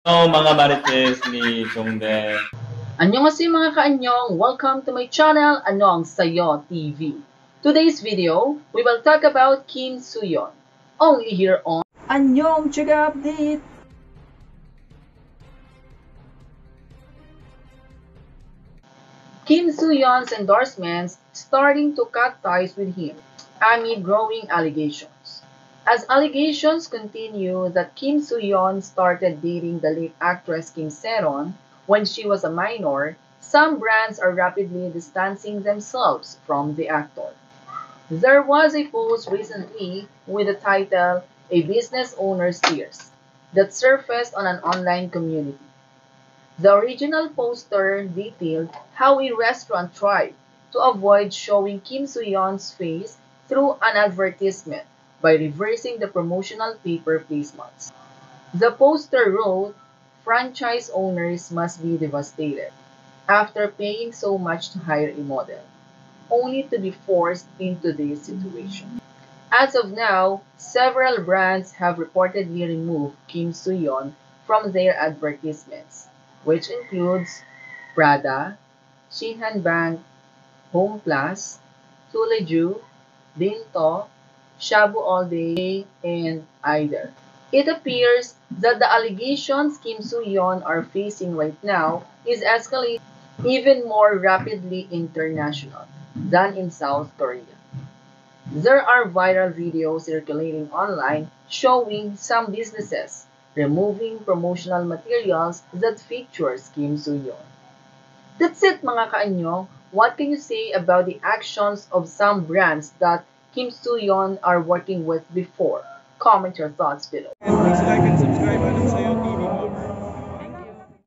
Hello mga marites ni Chongde. Annyeonghaseyo mga kaanyong! Welcome to my channel, Anong Sayo TV. Today's video, we will talk about Kim Soo-yeon. Only here on Annyeong Chiga Update! Kim Soo-yeon's endorsements starting to cut ties with him amid growing allegations. As allegations continue that Kim Soo-yeon started dating the late actress Kim Se-ron when she was a minor, some brands are rapidly distancing themselves from the actor. There was a post recently with the title A Business Owner's Tears that surfaced on an online community. The original poster detailed how a restaurant tried to avoid showing Kim Soo-yeon's face through an advertisement by reversing the promotional paper placements. The poster wrote, "Franchise owners must be devastated after paying so much to hire a model, only to be forced into this situation." As of now, several brands have reportedly removed Kim Soo-yeon from their advertisements, which includes Prada, Shinhan Bank, Home Plus, Tuleju, Dinto, Shabu All Day, and Eider. It appears that the allegations Kim Soo-yeon are facing right now is escalating even more rapidly international than in South Korea. There are viral videos circulating online showing some businesses removing promotional materials that features Kim Soo-yeon. That's it mga kaanyong. What can you say about the actions of some brands that Kim Soo-yeon are working with before? Comment your thoughts below. And please like and subscribe.